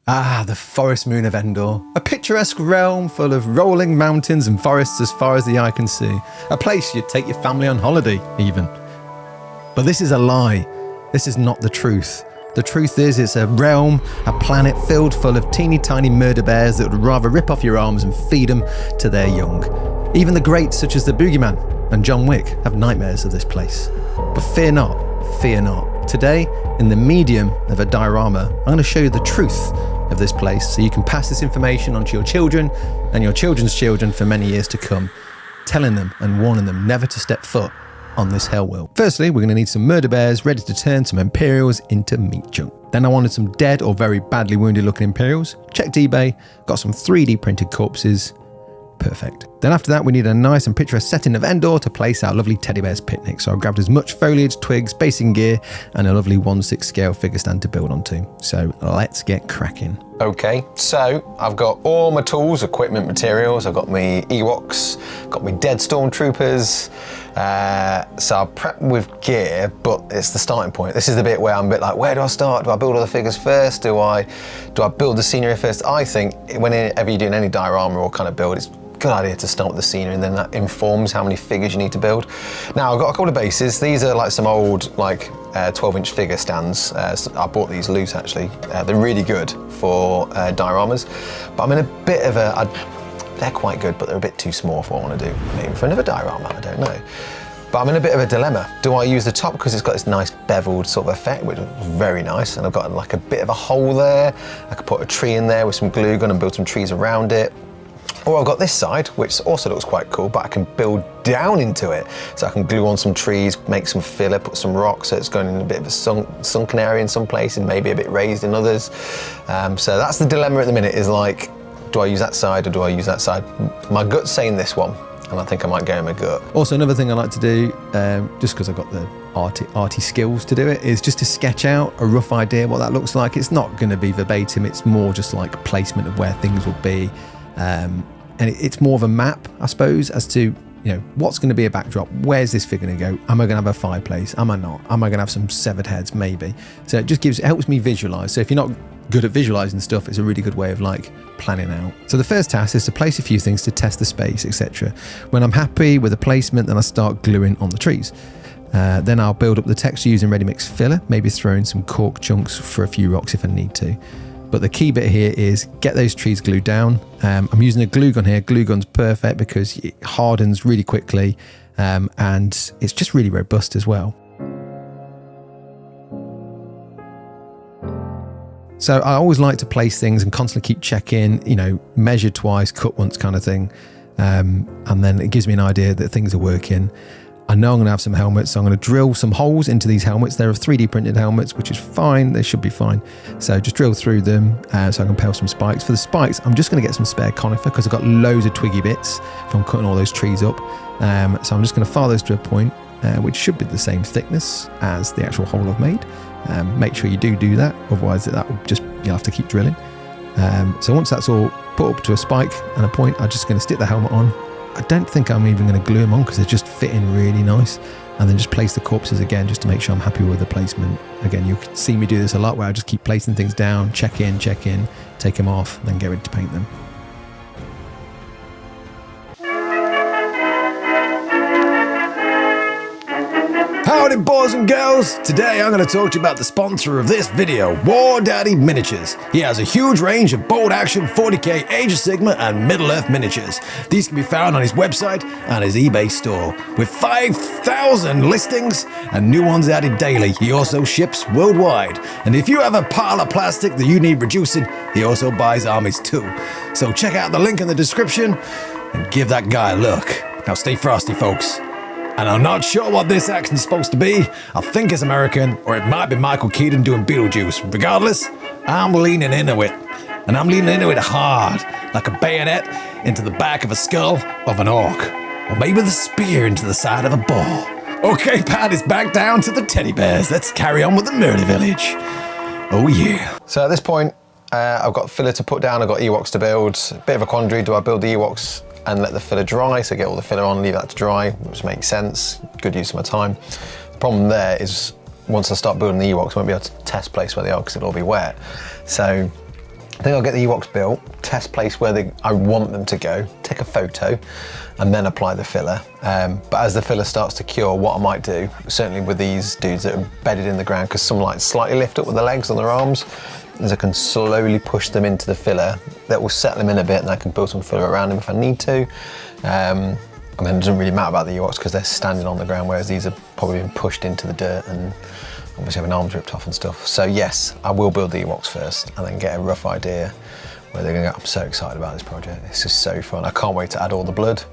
Ah, the forest moon of Endor. A picturesque realm full of rolling mountains and forests as far as the eye can see. A place you'd take your family on holiday, even. But this is a lie. This is not the truth. The truth is it's a realm, a planet filled full of teeny tiny murder bears that would rather rip off your arms and feed them to their young. Even the greats such as the Boogeyman and John Wick have nightmares of this place. But fear not, fear not. Today, in the medium of a diorama, I'm going to show you the truth of this place so you can pass this information on to your children and your children's children for many years to come, telling them and warning them never to step foot on this hell world. Firstly, we're going to need some murder bears ready to turn some Imperials into meat junk. Then I wanted some dead or very badly wounded looking Imperials. Checked eBay, got some 3D printed corpses. Perfect. Then after that, we need a nice and picturesque setting of Endor to place our lovely teddy bear's picnic. So I grabbed as much foliage, twigs, basing gear, and a lovely 1/6 scale figure stand to build onto. So let's get cracking. Okay, so I've got all my tools, equipment, materials. I've got my Ewoks, got my dead stormtroopers. So I'll prep with gear, but it's the starting point. This is the bit where I'm a bit like, where do I start? Do I build all the figures first? Do I build the scenery first? I think whenever you're doing any diorama or kind of build, it's good idea to start with the scenery, and then that informs how many figures you need to build. Now I've got a couple of bases. These are like some old 12-inch figure stands. I bought these loose actually. They're really good for dioramas, but I'm in a bit of a, they're quite good, but they're a bit too small for what I want to do. Maybe for another diorama, I don't know. But I'm in a bit of a dilemma. Do I use the top because it's got this nice beveled sort of effect, which is very nice, and I've got like a bit of a hole there. I could put a tree in there with some glue gun and build some trees around it. Or I've got this side, which also looks quite cool, but I can build down into it. So I can glue on some trees, make some filler, put some rocks, so it's going in a bit of a sunken area in some places, maybe a bit raised in others. So that's the dilemma at the minute, is like, do I use that side or do I use that side? My gut's saying this one, and I think I might go in my gut. Also, another thing I like to do, just because I've got the arty skills to do it, is just to sketch out a rough idea what that looks like. It's not going to be verbatim, it's more just like placement of where things will be. And it's more of a map, I suppose, as to, what's going to be a backdrop. Where's this figure going to go? Am I going to have a fireplace? Am I not? Am I going to have some severed heads? Maybe. So it helps me visualize. So if you're not good at visualizing stuff, it's a really good way of planning out. So the first task is to place a few things to test the space, etc. When I'm happy with the placement, then I start gluing on the trees. Then I'll build up the texture using ready-mix filler, maybe throw in some cork chunks for a few rocks if I need to. But the key bit here is get those trees glued down. I'm using a glue gun here. Glue gun's perfect because it hardens really quickly, and it's just really robust as well. So I always like to place things and constantly keep checking, measure twice, cut once kind of thing. And then it gives me an idea that things are working. I know I'm going to have some helmets, so I'm going to drill some holes into these helmets. They're 3D printed helmets, which is fine. They should be fine. So just drill through them so I can peel some spikes. For the spikes, I'm just going to get some spare conifer because I've got loads of twiggy bits from cutting all those trees up. So I'm just going to file those to a point, which should be the same thickness as the actual hole I've made. Make sure you do that, otherwise you'll have to keep drilling. So once that's all put up to a spike and a point, I'm just going to stick the helmet on. I don't think I'm even going to glue them on because they're just fitting really nice. And then just place the corpses again just to make sure I'm happy with the placement. Again, you can see me do this a lot where I just keep placing things down, check in, take them off, then get ready to paint them. Howdy boys and girls, today I'm going to talk to you about the sponsor of this video, War Daddy Miniatures. He has a huge range of bold action 40k Age of Sigma and Middle-earth miniatures. These can be found on his website and his eBay store. With 5,000 listings and new ones added daily, he also ships worldwide. And if you have a pile of plastic that you need reducing, he also buys armies too. So check out the link in the description and give that guy a look. Now stay frosty folks. And I'm not sure what this accent's supposed to be. I think it's American, or it might be Michael Keaton doing Beetlejuice. Regardless, I'm leaning into it. And I'm leaning into it hard, like a bayonet into the back of a skull of an orc. Or maybe the spear into the side of a bull. Okay, Pat, it's back down to the teddy bears. Let's carry on with the murder village. Oh yeah. So at this point, I've got filler to put down, I've got Ewoks to build. Bit of a quandary, do I build the Ewoks and let the filler dry, so get all the filler on, leave that to dry, which makes sense, good use of my time. The problem there is once I start building the Ewoks, I won't be able to test place where they are because it'll all be wet. So I think I'll get the Ewoks built, test place where I want them to go, take a photo, and then apply the filler. But as the filler starts to cure, what I might do, certainly with these dudes that are bedded in the ground, because some like slightly lift up with the legs on their arms, is I can slowly push them into the filler. That will settle them in a bit, and I can build some filler around them if I need to. And then it doesn't really matter about the Ewoks because they're standing on the ground, whereas these are probably been pushed into the dirt and obviously have an arms ripped off and stuff. So yes, I will build the Ewoks first and then get a rough idea where they're going to go. I'm so excited about this project. This is so fun. I can't wait to add all the blood.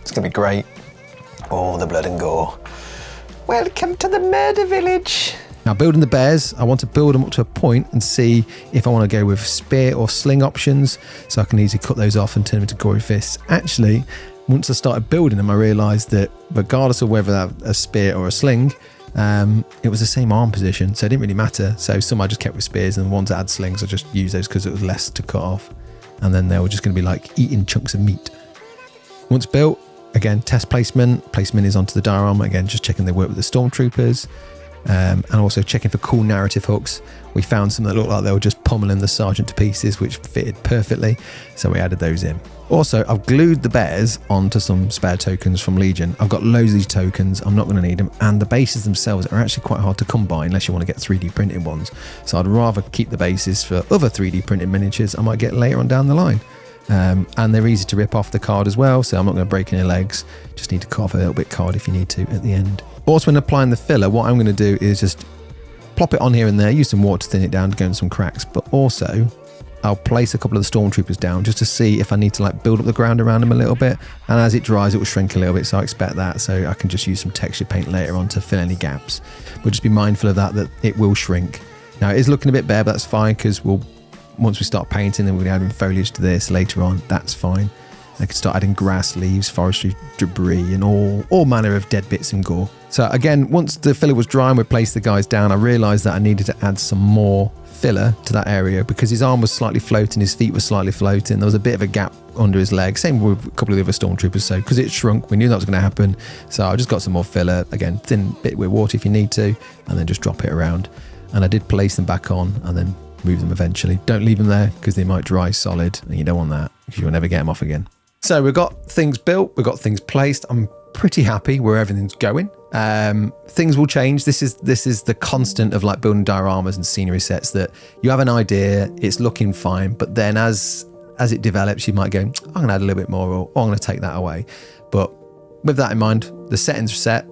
It's going to be great. All the blood and gore. Welcome to the murder village. Now building the bears, I want to build them up to a point and see if I want to go with spear or sling options, so I can easily cut those off and turn them into gory fists. Actually, once I started building them, I realised that regardless of whether that a spear or a sling, it was the same arm position, so it didn't really matter. So some I just kept with spears, and the ones that had slings I just used those because it was less to cut off, and then they were just going to be like eating chunks of meat. Once built, again, test placement is onto the diorama, again just checking they work with the stormtroopers, and also checking for cool narrative hooks. We found some that looked like they were just pummeling the sergeant to pieces, which fitted perfectly, so we added those in. Also, I've glued the bears onto some spare tokens from Legion. I've got loads of these tokens, I'm not going to need them, and the bases themselves are actually quite hard to come by unless you want to get 3D printed ones. So I'd rather keep the bases for other 3D printed miniatures I might get later on down the line. And they're easy to rip off the card as well, so I'm not going to break any legs. Just need to cut off a little bit card if you need to at the end. Also, when applying the filler, what I'm going to do is just plop it on here and there, use some water to thin it down to go in some cracks, but also I'll place a couple of the stormtroopers down just to see if I need to like build up the ground around them a little bit, and as it dries it will shrink a little bit, so I expect that, so I can just use some texture paint later on to fill any gaps. But just be mindful of that it will shrink. Now it is looking a bit bare, but that's fine, because once we start painting, then we're going to add foliage to this later on. That's fine. I can start adding grass, leaves, forestry debris, and all manner of dead bits and gore. So again, once the filler was dry and we placed the guys down, I realised that I needed to add some more filler to that area because his arm was slightly floating, his feet were slightly floating. There was a bit of a gap under his leg. Same with a couple of the other stormtroopers. So because it shrunk, we knew that was going to happen. So I just got some more filler. Again, thin bit with water if you need to, and then just drop it around. And I did place them back on and then move them eventually. Don't leave them there because they might dry solid, and you don't want that because you'll never get them off again. So we've got things built, we've got things placed. I'm pretty happy where everything's going. Things will change. This is the constant of like building dioramas and scenery sets, that you have an idea, it's looking fine, but then as it develops, you might go, I'm going to add a little bit more, or I'm going to take that away. But with that in mind, the setting's set.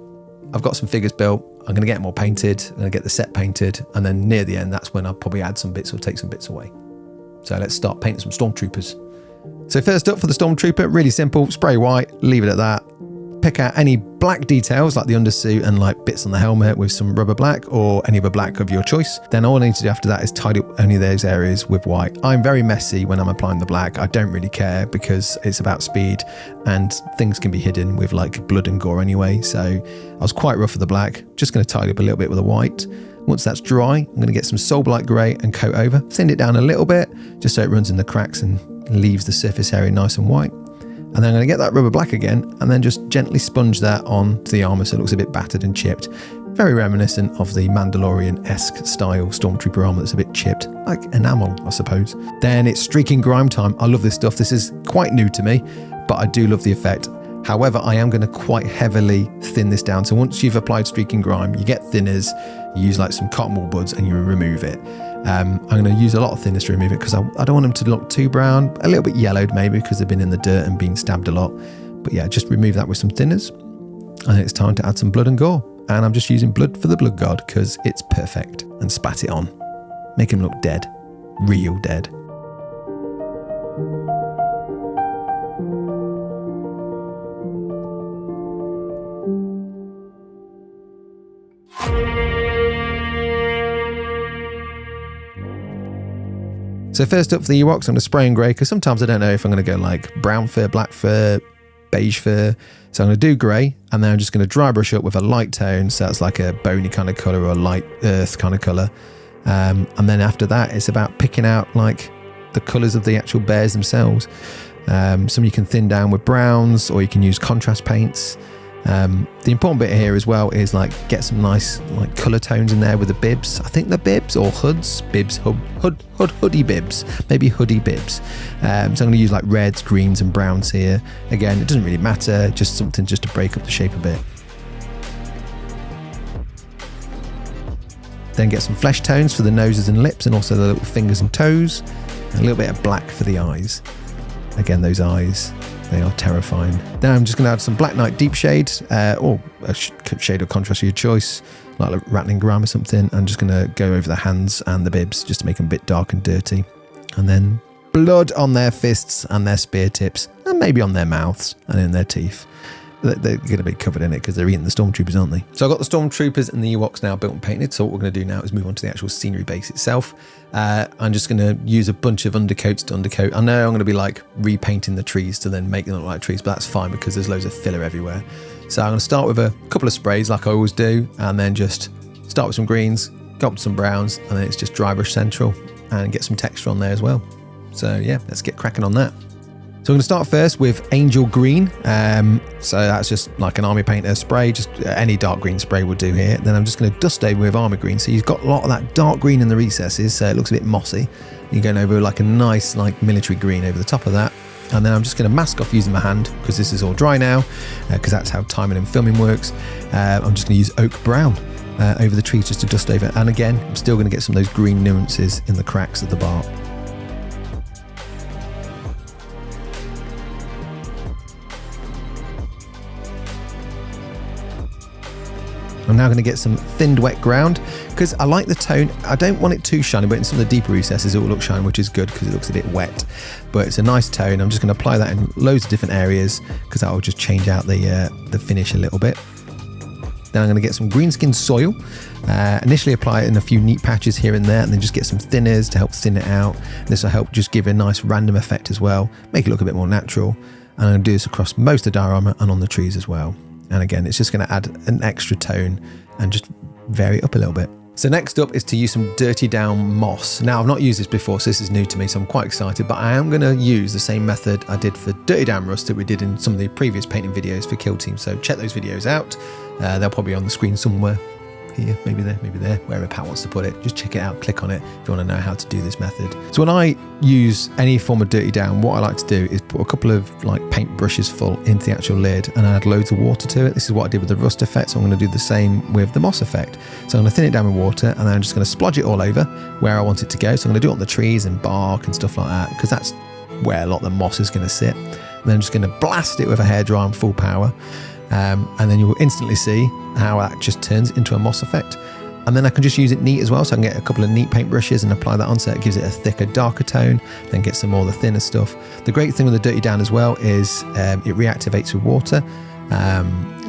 I've got some figures built. I'm going to get more painted. I'm going to get the set painted, and then near the end, that's when I'll probably add some bits or take some bits away. So let's start painting some stormtroopers. So first up for the stormtrooper, really simple, spray white, leave it at that. Pick out any black details like the undersuit and like bits on the helmet with some rubber black, or any other black of your choice. Then all I need to do after that is tidy up only those areas with white. I'm very messy when I'm applying the black. I don't really care because it's about speed and things can be hidden with like blood and gore anyway. So I was quite rough with the black, just going to tidy up a little bit with the white. Once that's dry, I'm going to get some soul light grey and coat over, thin it down a little bit just so it runs in the cracks and leaves the surface area nice and white. And then I'm going to get that rubber black again and then just gently sponge that onto the armour so it looks a bit battered and chipped. Very reminiscent of the Mandalorian-esque style stormtrooper armour that's a bit chipped, like enamel, I suppose. Then it's streaking grime time. I love this stuff. This is quite new to me, but I do love the effect. However, I am going to quite heavily thin this down. So once you've applied streaking grime, you get thinners, you use like some cotton wool buds and you remove it. I'm going to use a lot of thinners to remove it because I don't want them to look too brown, a little bit yellowed maybe because they've been in the dirt and been stabbed a lot. But yeah, just remove that with some thinners. And it's time to add some blood and gore. And I'm just using blood for the blood god because it's perfect. And spat it on. Make him look dead. Real dead. So first up for the Ewoks, I'm going to spray in grey because sometimes I don't know if I'm going to go like brown fur, black fur, beige fur. So I'm going to do grey, and then I'm just going to dry brush up with a light tone, so that's like a bony kind of colour or a light earth kind of colour. And then after that, it's about picking out like the colours of the actual bears themselves. Some you can thin down with browns, or you can use contrast paints. The important bit here as well is like get some nice like colour tones in there with the bibs. I think the bibs or hoods, bibs, hoodie bibs, maybe hoodie bibs. So I'm going to use like reds, greens and browns here. Again, it doesn't really matter, just something just to break up the shape a bit. Then get some flesh tones for the noses and lips and also the little fingers and toes. And a little bit of black for the eyes. Again, those eyes, they are terrifying. Then I'm just going to add some Black Knight Deep Shade or a shade of contrast of your choice, like Rattling Grime or something. I'm just going to go over the hands and the bibs just to make them a bit dark and dirty. And then blood on their fists and their spear tips and maybe on their mouths and in their teeth. They're going to be covered in it because they're eating the stormtroopers, aren't they? So I've got the stormtroopers and the Ewoks now built and painted. So what we're going to do now is move on to the actual scenery base itself. I'm just going to use a bunch of undercoats to undercoat. I know I'm going to be like repainting the trees to then make them look like trees, but that's fine because there's loads of filler everywhere. So I'm going to start with a couple of sprays like I always do, and then just start with some greens, go up to some browns, and then it's just dry brush central and get some texture on there as well. So yeah, let's get cracking on that. So I'm going to start first with Angel Green. So that's just like an army painter spray, just any dark green spray will do here. Then I'm just going to dust over with Armor Green. So you've got a lot of that dark green in the recesses, so it looks a bit mossy. You're going over like a nice like military green over the top of that. And then I'm just going to mask off using my hand because this is all dry now, because that's how timing and filming works. I'm just going to use Oak Brown over the trees just to dust over. And again, I'm still going to get some of those green nuances in the cracks of the bark. I'm now going to get some thinned wet ground because I like the tone. I don't want it too shiny, but in some of the deeper recesses it will look shiny, which is good because it looks a bit wet. But it's a nice tone. I'm just going to apply that in loads of different areas because that will just change out the finish a little bit. Then I'm going to get some greenskin soil. Initially apply it in a few neat patches here and there, and then just get some thinners to help thin it out. This will help just give a nice random effect as well, make it look a bit more natural. And I'm going to do this across most of the diorama and on the trees as well. And again, it's just going to add an extra tone and just vary it up a little bit. So next up is to use some Dirty Down moss. Now, I've not used this before, so this is new to me, so I'm quite excited, but I am going to use the same method I did for Dirty Down rust that we did in some of the previous painting videos for Kill Team. So check those videos out. They'll probably be on the screen somewhere. Here, maybe there, wherever Pat wants to put it. Just check it out, click on it if you want to know how to do this method. So when I use any form of Dirty Down, what I like to do is put a couple of like paint brushes full into the actual lid and add loads of water to it. This is what I did with the rust effect, so I'm going to do the same with the moss effect. So I'm going to thin it down with water and then I'm just going to splodge it all over where I want it to go. So I'm going to do it on the trees and bark and stuff like that because that's where a lot of the moss is going to sit. And then I'm just going to blast it with a hairdryer on full power. And then you will instantly see how that just turns into a moss effect. And then I can just use it neat as well, so I can get a couple of neat paint brushes and apply that on, so it gives it a thicker, darker tone, then get some more of the thinner stuff. The great thing with the Dirty Down as well is it reactivates with water.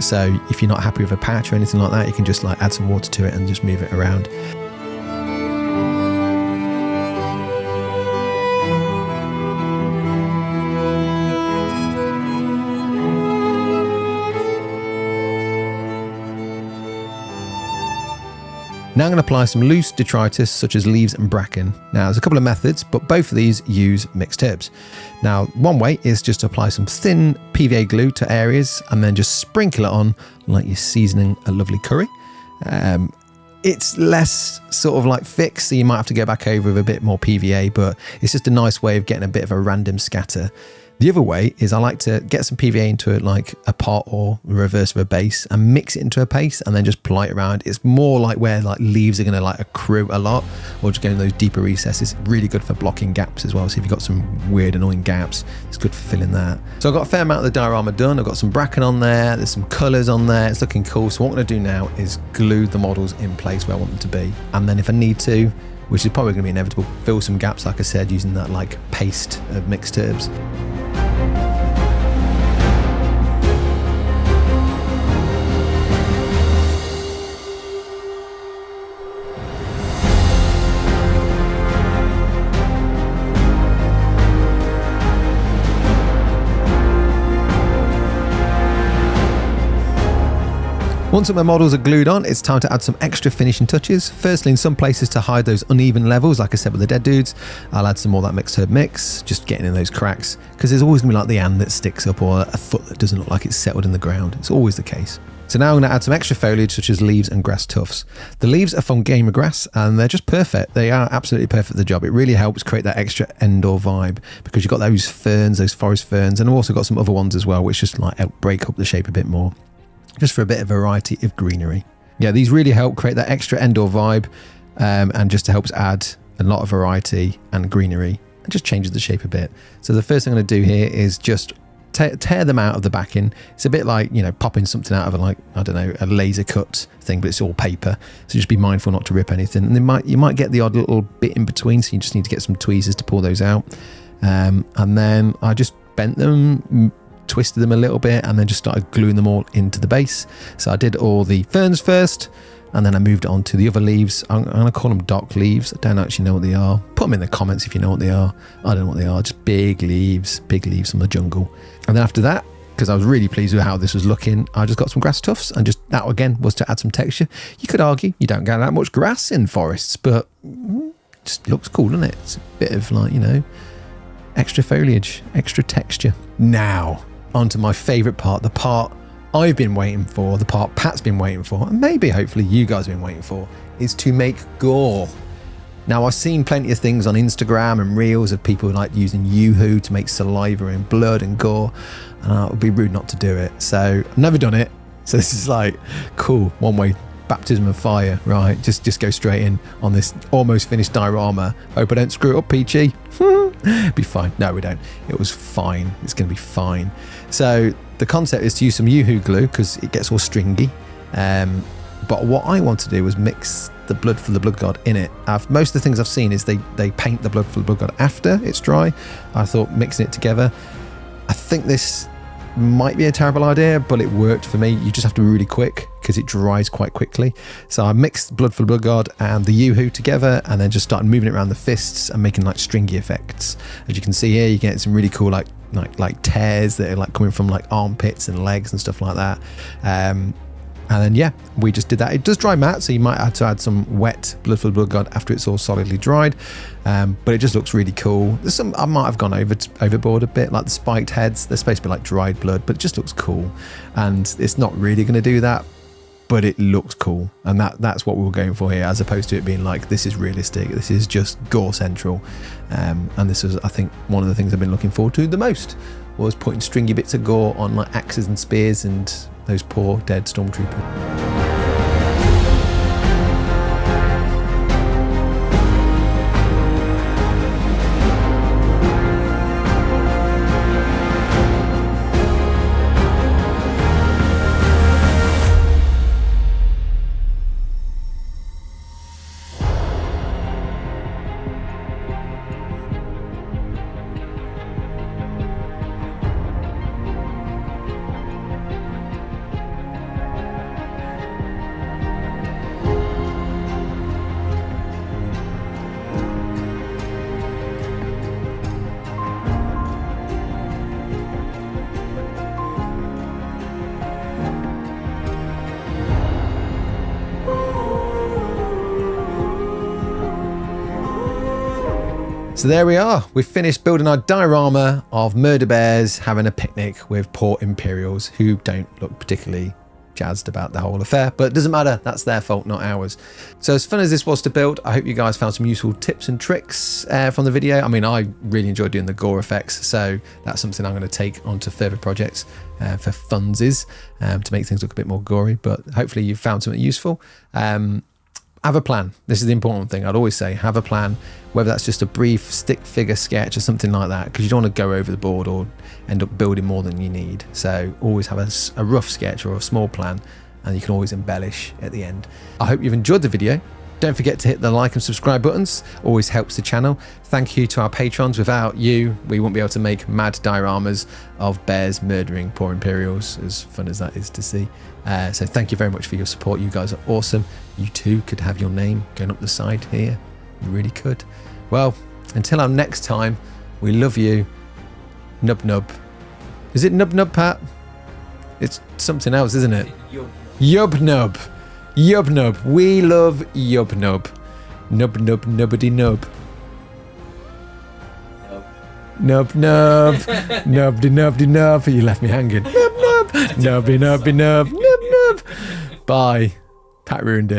So if you're not happy with a patch or anything like that, you can just like add some water to it and just move it around. Now I'm going to apply some loose detritus such as leaves and bracken. Now there's a couple of methods, but both of these use mixed herbs. Now one way is just to apply some thin PVA glue to areas and then just sprinkle it on like you're seasoning a lovely curry. It's less sort of like fixed, so you might have to go back over with a bit more PVA, but it's just a nice way of getting a bit of a random scatter. The other way is I like to get some PVA into it, like a pot or the reverse of a base, and mix it into a paste and then just apply it around. It's more like where like leaves are going to like accrue a lot, or just going in those deeper recesses. Really good for blocking gaps as well. So if you've got some weird annoying gaps, it's good for filling that. So I've got a fair amount of the diorama done. I've got some bracken on there. There's some colours on there. It's looking cool. So what I'm going to do now is glue the models in place where I want them to be. And then if I need to, which is probably going to be inevitable, fill some gaps, like I said, using that like paste of mixed herbs. Once my models are glued on, it's time to add some extra finishing touches. Firstly, in some places to hide those uneven levels, like I said with the dead dudes, I'll add some more of that mixed herb mix, just getting in those cracks, because there's always going to be like the hand that sticks up or a foot that doesn't look like it's settled in the ground. It's always the case. So now I'm going to add some extra foliage such as leaves and grass tufts. The leaves are from gamer grass and they're just perfect. They are absolutely perfect for the job. It really helps create that extra indoor vibe because you've got those ferns, those forest ferns, and I've also got some other ones as well, which just like help break up the shape a bit more, just for a bit of variety of greenery. Yeah, these really help create that extra indoor vibe and just helps add a lot of variety and greenery and just changes the shape a bit. So the first thing I'm going to do here is just tear them out of the backing. It's a bit like, you know, popping something out of a, like, I don't know, a laser cut thing, but it's all paper. So just be mindful not to rip anything. And you might get the odd little bit in between, so you just need to get some tweezers to pull those out. And then I just bent them, twisted them a little bit, and then just started gluing them all into the base. So I did all the ferns first, and then I moved on to the other leaves. I'm going to call them dock leaves. I don't actually know what they are. Put them in the comments if you know what they are. I don't know what they are. Just big leaves from the jungle. And then after that, because I was really pleased with how this was looking, I just got some grass tufts, and just that again was to add some texture. You could argue you don't get that much grass in forests, but it just looks cool, doesn't it? It's a bit of, like, you know, extra foliage, extra texture. Now, onto my favourite part, the part I've been waiting for, the part Pat's been waiting for, and maybe hopefully you guys have been waiting for, is to make gore. Now, I've seen plenty of things on Instagram and reels of people like using Yoo-hoo to make saliva and blood and gore, and it would be rude not to do it. So I've never done it. So this is like, cool, one way, baptism of fire, right? Just go straight in on this almost finished diorama. Hope I don't screw it up, Peachy. Be fine. No, we don't. It was fine. It's going to be fine. So the concept is to use some Yoo-hoo glue because it gets all stringy. But what I want to do was mix the blood for the blood god in it. Most of the things I've seen is they paint the blood for the blood god after it's dry. I thought mixing it together, I think this might be a terrible idea, but it worked for me. You just have to be really quick because it dries quite quickly. So I mixed blood for the blood god and the Yoo-hoo together, and then just started moving it around the fists and making like stringy effects. As you can see here, you get some really cool like tears that are like coming from like armpits and legs and stuff like that. And then, yeah, we just did that. It does dry matte, so you might have to add some wet blood for the blood god after it's all solidly dried. But it just looks really cool. There's some I might have gone overboard a bit, like the spiked heads. They're supposed to be like dried blood, but it just looks cool. And it's not really going to do that, but it looks cool. And that's what we were going for here, as opposed to it being like, this is realistic. This is just gore central. And this was, I think, one of the things I've been looking forward to the most, was putting stringy bits of gore on like axes and spears and those poor dead stormtroopers. So there we are. We've finished building our diorama of murder bears having a picnic with poor Imperials who don't look particularly jazzed about the whole affair, but it doesn't matter. That's their fault, not ours. So as fun as this was to build, I hope you guys found some useful tips and tricks from the video. I mean, I really enjoyed doing the gore effects, so that's something I'm going to take onto further projects for funsies to make things look a bit more gory, but hopefully you found something useful. Have a plan. This is the important thing. I'd always say have a plan, whether that's just a brief stick figure sketch or something like that, because you don't want to go over the board or end up building more than you need. So always have a rough sketch or a small plan, and you can always embellish at the end. I hope you've enjoyed the video. Don't forget to hit the like and subscribe buttons. Always helps the channel. Thank you to our patrons. Without you, we wouldn't be able to make mad dioramas of bears murdering poor Imperials, as fun as that is to see. So thank you very much for your support. You guys are awesome. You too could have your name going up the side here. You really could. Well, until our next time, we love you. Nub nub. Is it nub nub, Pat? It's something else, isn't it? Yub Nub. Yub Nub. We love Yub Nub. Nub Nub Nubbity Nub. Nub Nub. Nubdy Nubdy Nub. You left me hanging. Nub Nub. Nubby Nubby Nub. Nub Nub. Bye. Pat ruined it.